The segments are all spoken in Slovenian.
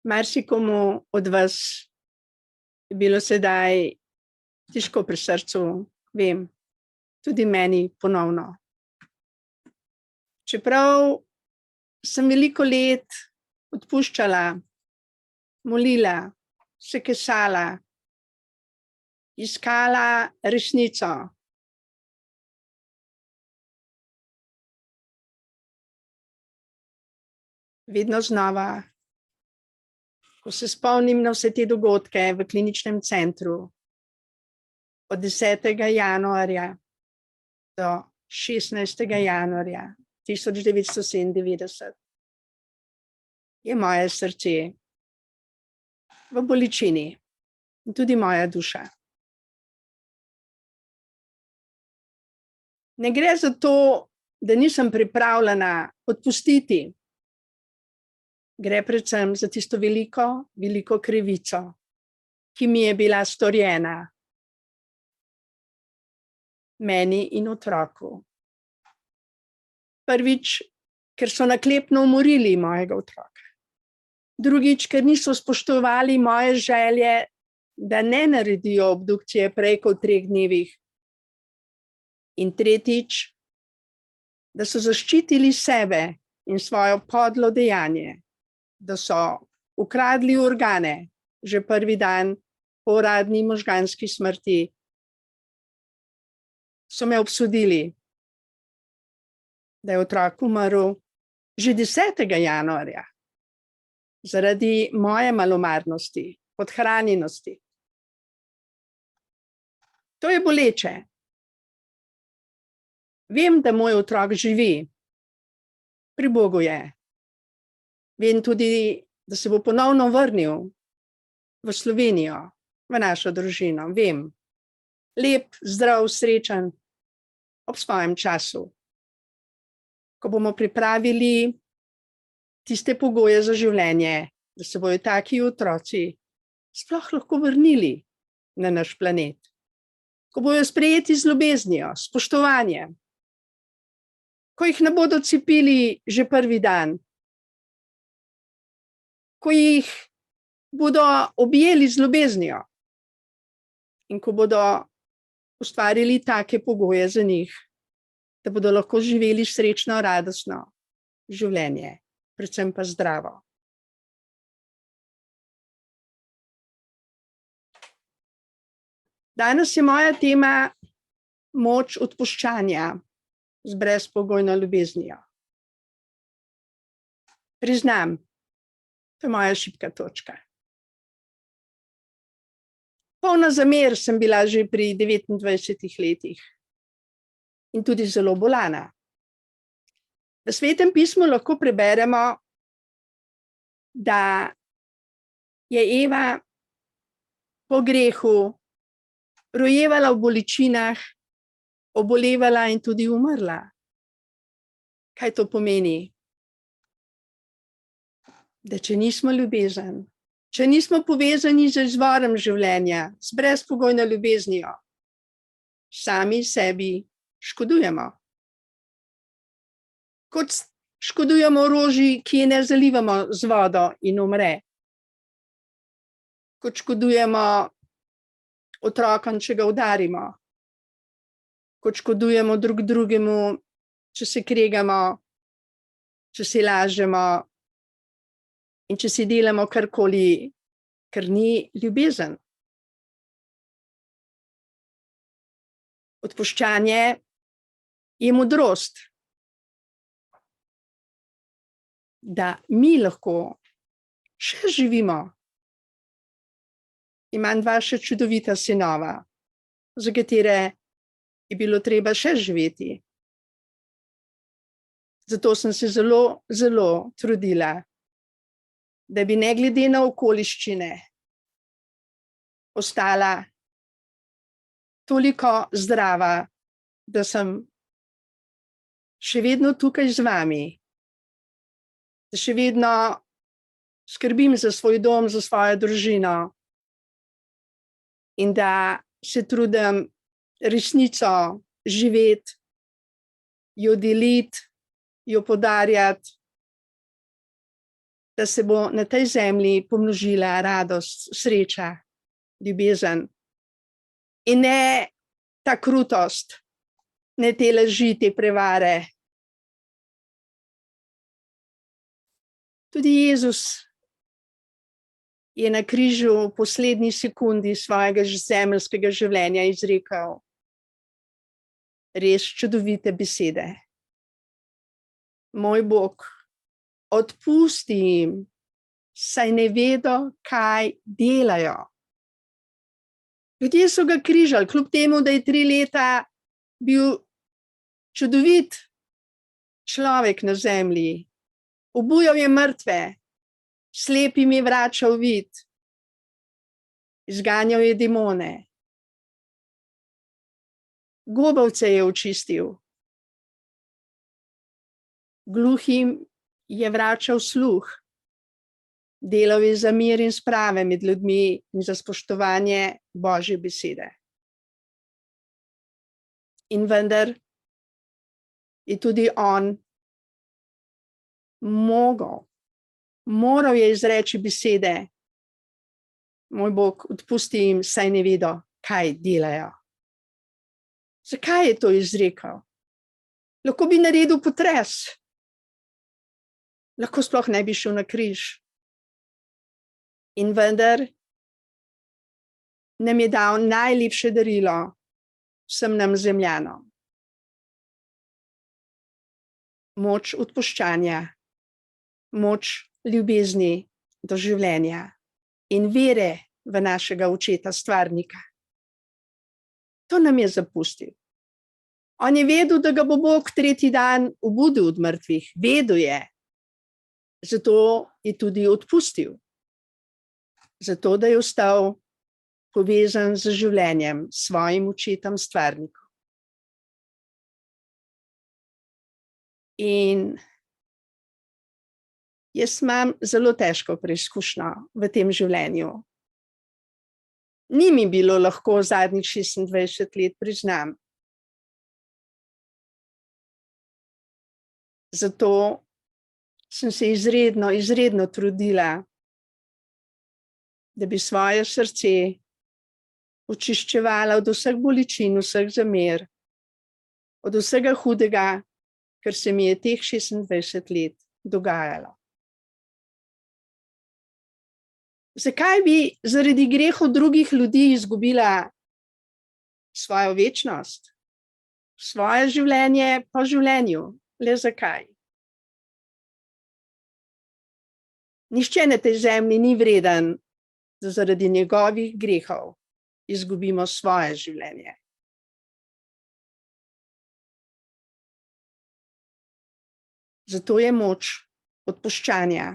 Marsikomu od vas je bilo sedaj težko pri srcu, vem, tudi meni ponovno. Čeprav sem veliko let odpuščala, molila, se kesala, iskala resnico. Vedno znova, ko se spomnim na vse te dogodke v kliničnem centru, od 10. januarja do 16. januarja 1997, je moje srce v bolečini in tudi moja duša. Ne gre za to, da nisem pripravljena odpustiti. Gre predvsem za tisto veliko krivico, ki mi je bila storjena, meni in otroku. Prvič, ker so naklepno umorili mojega otroka. Drugič, ker niso spoštovali moje želje, da ne naredijo obdukcije prej kot v 3 dnevih. In tretjič, da so zaščitili sebe in svojo podlo dejanje, da so ukradli organe že prvi dan po uradni možganski smrti, so me obsodili, da je otrok umrl že 10. januarja zaradi moje malomarnosti, podhranjenosti. To je boleče. Vem, da moj otrok živi, pri Bogu je. Vem tudi, da se bo ponovno vrnil v Slovenijo, v našo družino. Vem. Lep, zdrav, srečen, ob svojem času. Ko bomo pripravili tiste pogoje za življenje, da se bodo taki otroci sploh lahko vrnili na naš planet. Ko bodo sprejeti z ljubeznijo, spoštovanjem. Ko jih ne bodo cepili že prvi dan. Ko jih bodo objeli z ljubeznijo in ko bodo ustvarili take pogoje za njih, da bodo lahko živeli srečno, radostno življenje, predvsem pa zdravo. Danes je moja tema moč odpuščanja z brezpogojno ljubeznijo. Priznam, to je moja šibka točka. Polna zamer sem bila že pri 29 letih in tudi zelo bolana. V Svetem pismu lahko preberemo, da je Eva po grehu rojevala v bolečinah, obolevala in tudi umrla. Kaj to pomeni? Da če nismo ljubezen, če nismo povezani z izvorom življenja, z brezpogojno ljubeznijo, sami sebi škodujemo. Kot škodujemo roži, ki je ne zalivamo z vodo in umre. Kot škodujemo otrokom, če ga udarimo. Kot škodujemo drug drugemu, če se kregamo, če si lažemo in če si delamo karkoli, kar ni ljubezen. Odpuščanje je modrost, da mi lahko še živimo. Imam 2 še čudovita sinova, za katere je bilo treba še živeti. Zato sem se zelo, zelo trudila, da bi ne glede na okoliščine ostala toliko zdrava, da sem še vedno tukaj z vami, da še vedno skrbim za svoj dom, za svojo družino in da se trudim resnico živeti, jo deliti, jo podarjati da se bo na tej zemlji pomnožila radost, sreča, ljubezen. In ne ta krutost, ne te laži, te prevare. Tudi Jezus je na križu v poslednji sekundi svojega zemeljskega življenja izrekel res čudovite besede. Moj Bog, odpusti jim, saj ne vedo, kaj delajo. Ljudje so ga križali, kljub temu, da je 3 leta bil čudovit človek na zemlji. Obujal je mrtve, slepim je vračal vid, izganjal je demone, gobavce je očistil, gluhim je vračal sluh, delal je za mir in sprave med ljudmi in za spoštovanje Božje besede. In vendar je tudi on moral je izreči besede, moj Bog, odpusti jim, saj ne vedo, kaj delajo. Zakaj je to izrekel? Lahko bi naredil potres. Lahko sploh ne bi šel na križ. In vendar nam je dal najlepše darilo vsem nam zemljanom. Moč odpuščanja, moč ljubezni do življenja in vere v našega očeta stvarnika. To nam je zapustil. On je vedel, da ga bo Bog 3. dan obudil od mrtvih. Vedel je. Zato je tudi odpustil. Zato, da je ostal povezan z življenjem, s svojim očetom stvarnikom. In jaz imam zelo težko preizkušnjo v tem življenju. Ni mi bilo lahko zadnjih 26 let, priznam. Zato sem se izredno trudila, da bi svoje srce očiščevala od vseh bolečin, vseh zamer, od vsega hudega, kar se mi je teh 26 let dogajalo. Zakaj bi zaradi grehov drugih ljudi izgubila svojo večnost, svoje življenje po življenju? Le zakaj? Nihče na tej zemlji ni vreden, da zaradi njegovih grehov izgubimo svoje življenje. Zato je moč odpuščanja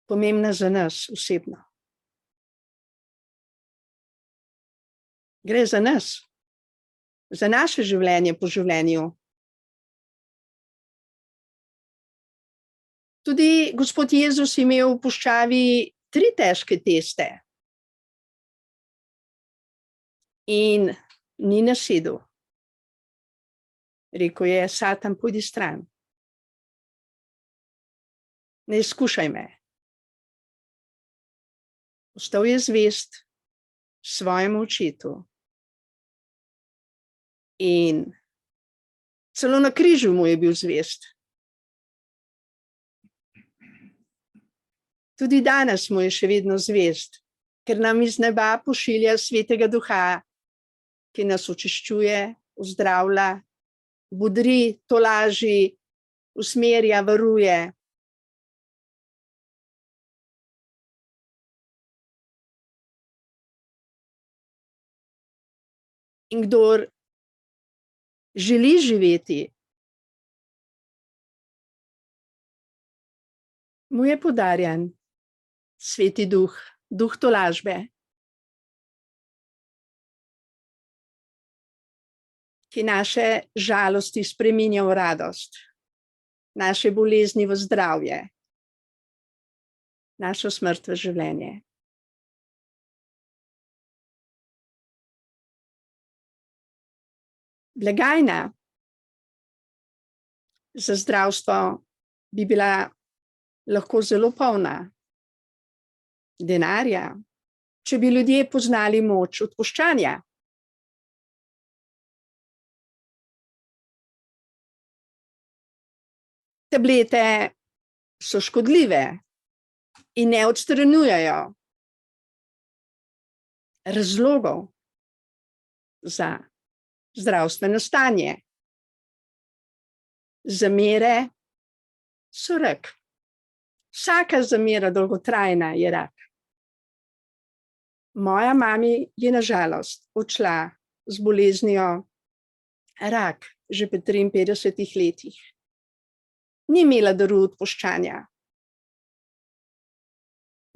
pomembna za nas osebno. Gre za nas, za naše življenje po življenju. Tudi Gospod Jezus je imel v puščavi 3 težke teste. In ni nasedel. Rekel je, Satan, pojdi stran. Ne izkušaj me. Ostal je zvest svojemu očetu. In celo na križu mu je bil zvest. Tudi danes mu je še vedno zvest, ker nam iz neba pošilja Svetega Duha, ki nas očiščuje, ozdravlja, bodri, tolaži, usmerja, varuje. In kdor želi živeti, mu je podarjen Sveti Duh, Duh tolažbe, ki naše žalosti spreminja v radost, naše bolezni v zdravje, našo smrt v življenje. Blagajna za zdravstvo bi bila lahko zelo polna denarja, če bi ljudje poznali moč odpuščanja. Tablete so škodljive in ne odstranjujejo razlogov za zdravstveno stanje. Zamere so rak. Vsaka zamera dolgotrajna je rak. Moja mami je na žalost odšla z boleznijo rak že pri 53 letih. Ni imela daru odpuščanja.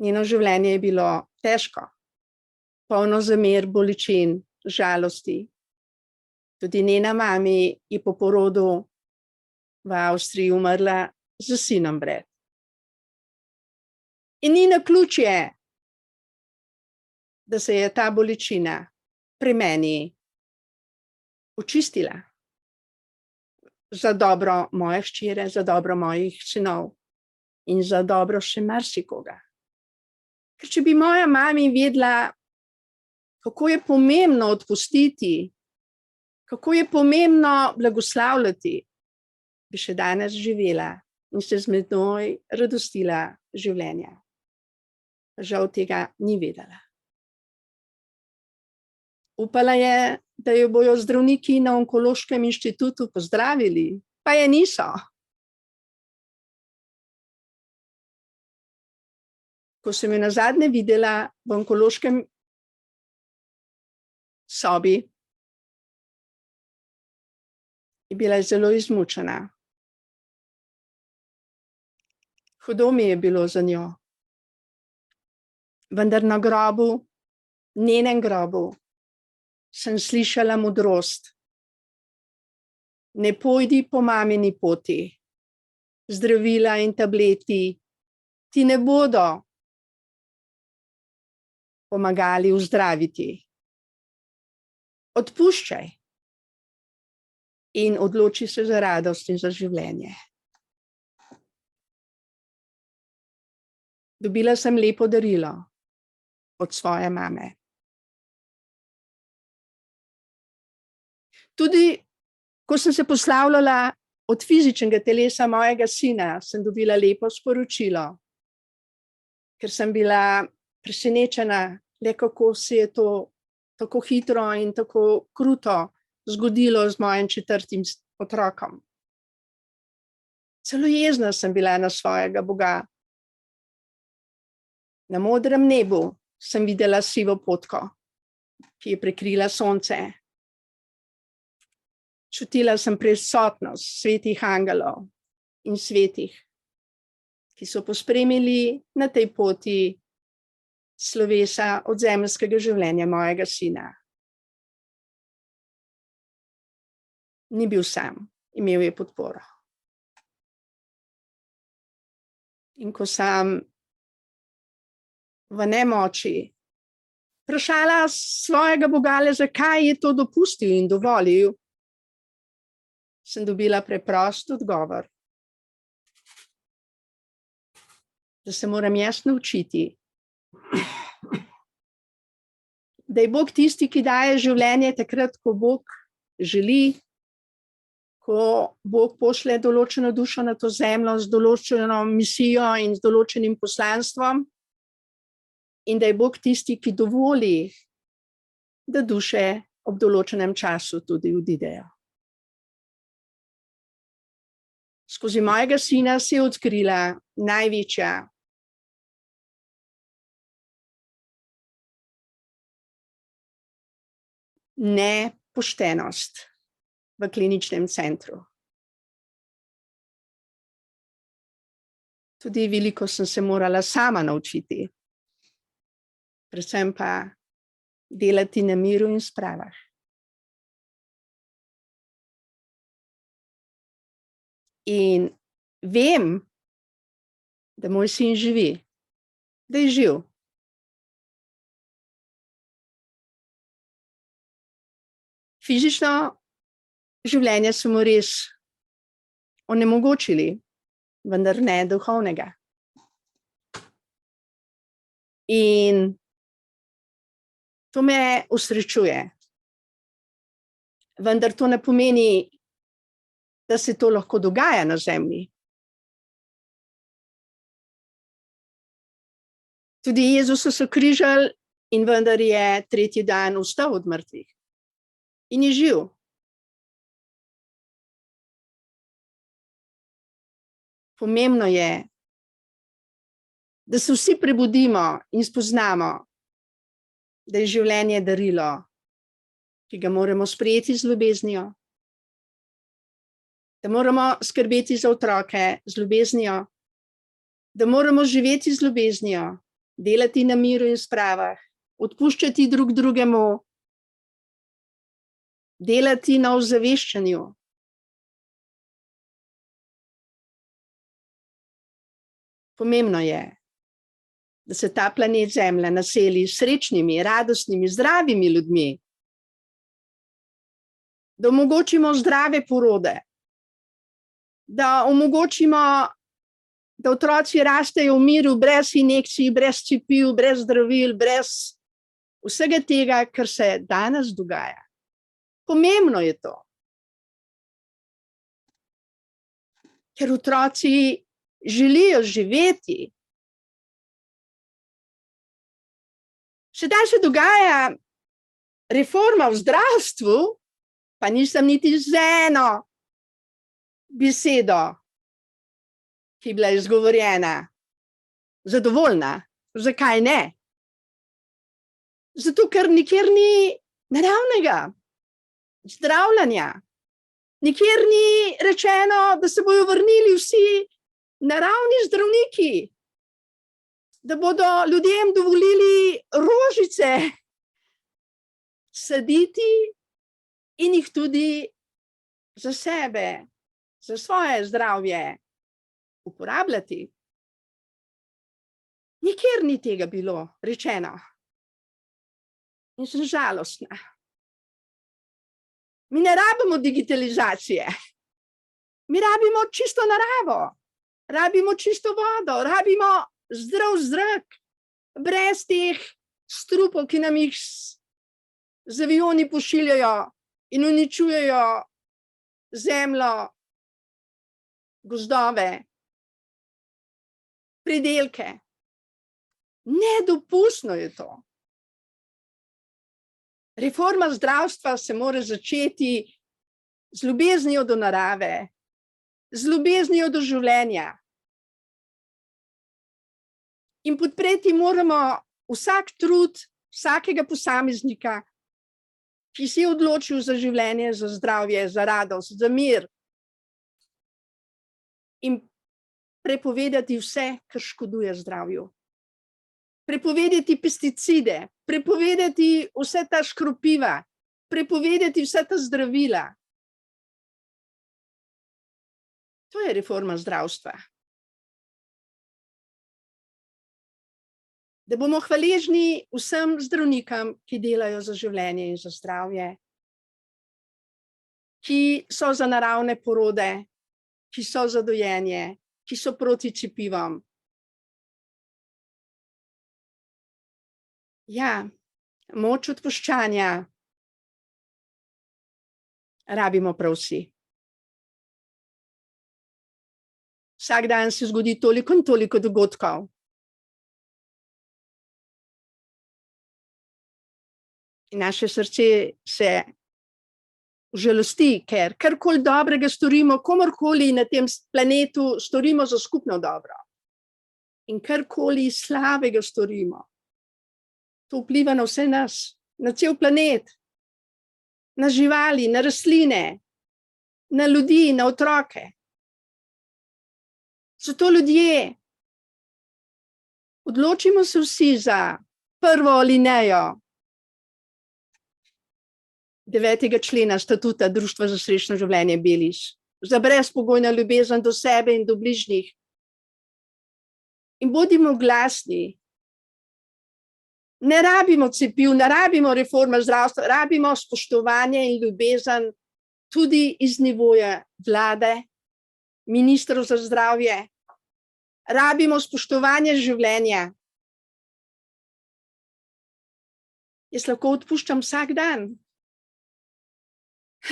Njeno življenje je bilo težko, polno zamer, bolečin, žalosti. Tudi njena mami je po porodu v Avstriji umrla z sinom vred. In ni naključje, da se je ta bolečina pri meni očistila za dobro moje hčere, za dobro mojih sinov in za dobro še marsikoga. Ker če bi moja mami vedela, kako je pomembno odpustiti, kako je pomembno blagoslavljati, bi še danes živela in se z menoj radostila življenja. Žal tega ni vedela. Upala je, da jo bojo zdravniki na Onkološkem inštitutu pozdravili, pa je niso. Ko sem jo nazadnje videla v onkološkem sobi, je bila zelo izmučena. Hudo mi je bilo za njo. Vendar na grobu, njenem grobu, sem slišala modrost. Ne pojdi po mamini poti. Zdravila in tableti ti ne bodo pomagali ozdraviti. Odpuščaj in odloči se za radost in za življenje. Dobila sem lepo darilo od svoje mame. Tudi, ko sem se poslavljala od fizičnega telesa mojega sina, sem dobila lepo sporočilo, ker sem bila presenečena, le kako se je to tako hitro in tako kruto zgodilo z mojim 4. otrokom. Celo jezna sem bila na svojega Boga. Na modrem nebu sem videla sivo potko, ki je prekrila sonce. Čutila sem prisotnost svetih angelov in svetih, ki so pospremili na tej poti slovesa od zemeljskega življenja mojega sina. Ni bil sam, imel je podporo. In ko sem v nemoči vprašala svojega Bogale, zakaj je to dopustil in dovolil, sem dobila preprost odgovor, da se moram jaz naučiti, da je Bog tisti, ki daje življenje takrat, ko Bog želi, ko Bog pošlje določeno dušo na to zemljo z določeno misijo in z določenim poslanstvom, in da je Bog tisti, ki dovoli, da duše ob določenem času tudi odidejo. Skozi mojega sina se je odkrila največja nepoštenost v kliničnem centru. Tudi veliko sem se morala sama naučiti, predvsem pa delati na miru in spravah. In vem, da moj sin živi, da je živ. Fizično življenje so mu res onemogočili, vendar ne duhovnega. In to me osrečuje. Vendar to ne pomeni, da se to lahko dogaja na zemlji. Tudi Jezusa so križali in vendar je tretji dan vstal od mrtvih. In je živ. Pomembno je, da se vsi prebudimo in spoznamo, da je življenje darilo, ki ga moramo sprejeti z ljubeznijo, da moramo skrbeti za otroke z ljubeznijo, da moramo živeti z ljubeznijo, delati na miru in spravah, odpuščati drug drugemu, delati na ozaveščanju. Pomembno je, da se ta planet Zemlja naseli s srečnimi, radostnimi, zdravimi ljudmi, da omogočimo zdrave porode, da omogočimo, da otroci rastejo v miru, brez injekcij, brez cepiv, brez zdravil, brez vsega tega, kar se danes dogaja. Pomembno je to. Ker otroci želijo živeti. Sedaj se dogaja reforma v zdravstvu, pa nisem niti z eno besedo, ki je bila izgovorjena, zadovoljna. Zakaj ne? Zato, ker nikjer ni naravnega zdravljenja. Nikjer ni rečeno, da se bodo vrnili vsi naravni zdravniki, da bodo ljudem dovolili rožice saditi in jih tudi za sebe, za svoje zdravje uporabljati. Nikjer ni tega bilo rečeno. In sem žalostna. Mi ne rabimo digitalizacije. Mi rabimo čisto naravo. Rabimo čisto vodo, rabimo zdrav zrak, brez teh strupov, ki nam jih z avioni pošiljajo in uničujejo zemljo, gozdove, pridelke. Nedopustno je to. Reforma zdravstva se mora začeti z ljubeznijo do narave, z ljubeznijo do življenja. In podpreti moramo vsak trud vsakega posameznika, ki si je odločil za življenje, za zdravje, za radost, za mir. In prepovedati vse, kar škoduje zdravju. Prepovedati pesticide, prepovedati vse ta škropiva, prepovedati vse ta zdravila. To je reforma zdravstva. Da bomo hvaležni vsem zdravnikom, ki delajo za življenje in za zdravje, ki so za naravne porode, ki so za dojenje, ki so proti cepivom. Ja, moč odpuščanja rabimo prav vsi. Vsak dan se zgodi toliko in toliko dogodkov. In naše srce se užalosti, ker karkoli dobrega storimo, komorkoli na tem planetu storimo za skupno dobro. In karkoli slabega storimo, to vpliva na vse nas, na cel planet, na živali, na rastline, na ljudi, na otroke. Zato ljudje, odločimo se vsi za prvo alinejo 9. člena statuta Društva za srečno življenje Beliš, za brezpogojno ljubezen do sebe in do bližnjih. In bodimo glasni. Ne rabimo cepiv, ne rabimo reforme zdravstva, rabimo spoštovanje in ljubezen tudi iz nivoja vlade, ministrov za zdravje. Rabimo spoštovanje življenja. Jaz lahko odpuščam vsak dan.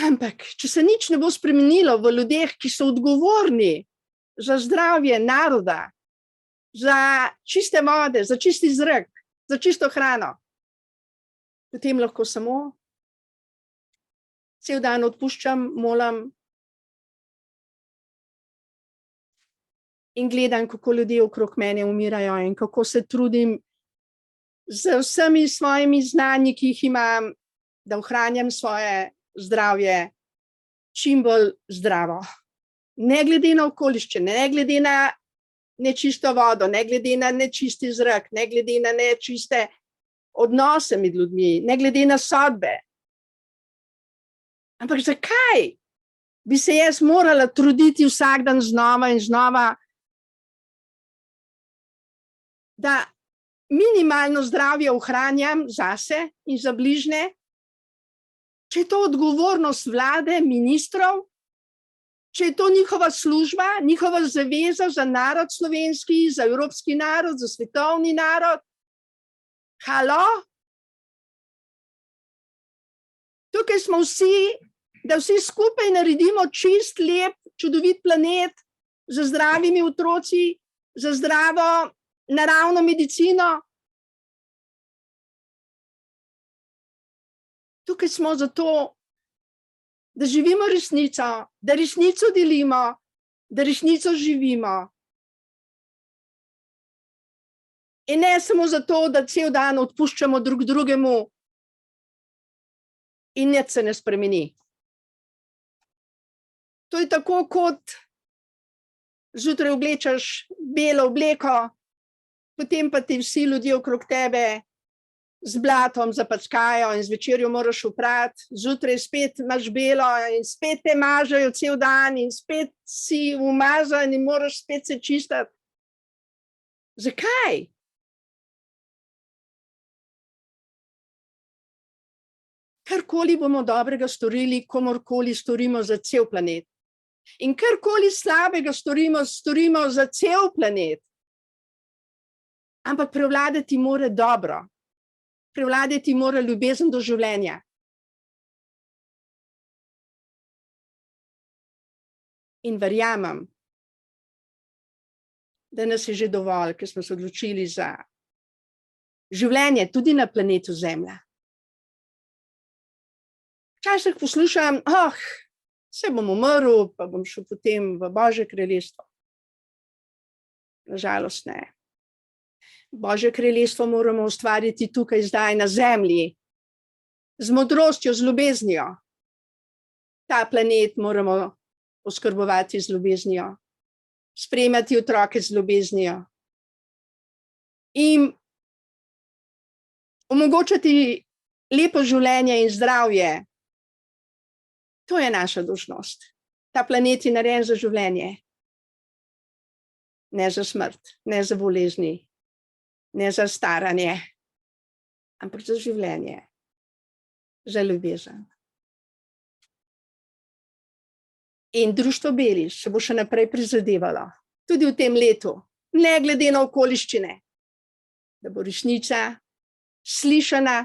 Ampak, če se nič ne bo spremenilo v ljudeh, ki so odgovorni za zdravje naroda, za čiste vode, za čisti zrak, za čisto hrano, potem lahko samo cel dan odpuščam, molim in gledam, kako ljudje okrog mene umirajo in kako se trudim z vsemi svojimi znanji, ki jih imam, da ohranjam svoje zdravje čim bolj zdravo. Ne glede na okoliščine, ne glede na nečisto vodo, ne glede na nečisti zrak, ne glede na nečiste odnose med ljudmi, ne glede na sodbe. Ampak zakaj bi se jaz morala truditi vsak dan znova in znova, da minimalno zdravje ohranjam zase in za bližnje, če je to odgovornost vlade, ministrov, če je to njihova služba, njihova zaveza za narod slovenski, za evropski narod, za svetovni narod. Halo? Tukaj smo vsi, da vsi skupaj naredimo čist, lep, čudovit planet z zdravimi otroci, za zdravo naravno medicino. Tukaj smo zato, da živimo resnico, da resnico delimo, da resnico živimo. In ne samo zato, da cel dan odpuščamo drug drugemu in nič se ne spremeni. To je tako, kot zjutraj oblečeš belo obleko, potem pa ti vsi ljudje okrog tebe z blatom zapackajo in zvečer jo moraš oprati, zjutraj spet imaš belo in spet te mažejo cel dan in spet si umazan in moraš spet se čistiti. Zakaj? Karkoli bomo dobrega storili, komorkoli storimo za cel planet. In karkoli slabega storimo za cel planet. Ampak prevladati mora dobro. Prevladati mora ljubezen do življenja. In verjamem, da nas je že dovolj, ker smo se odločili za življenje tudi na planetu Zemlja. Včasih poslušam, se bom umrl, pa bom šel potem v Božje kraljestvo. Nažalost ne. Božje kraljestvo moramo ustvariti tukaj zdaj na zemlji, z modrostjo, z ljubeznijo. Ta planet moramo oskrbovati z ljubeznijo, sprejemati otroke z ljubeznijo in omogočati lepo življenje in zdravje. To je naša dolžnost. Ta planet je narejen za življenje, ne za smrt, ne za bolezni, ne za staranje, ampak za življenje, za ljubezen. In društvo Beliš se bo še naprej prizadevalo, tudi v tem letu, ne glede na okoliščine, da bo resnica slišana,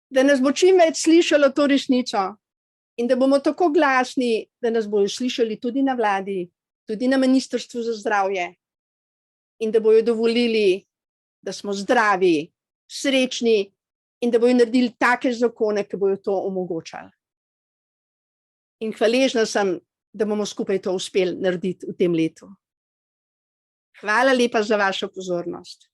da nas bo čim več slišalo to resnico in da bomo tako glasni, da nas bojo slišali tudi na vladi, tudi na Ministrstvu za zdravje in da bojo dovolili, da smo zdravi, srečni in da bojo naredili take zakone, ki bojo to omogočali. In hvaležna sem, da bomo skupaj to uspeli narediti v tem letu. Hvala lepa za vašo pozornost.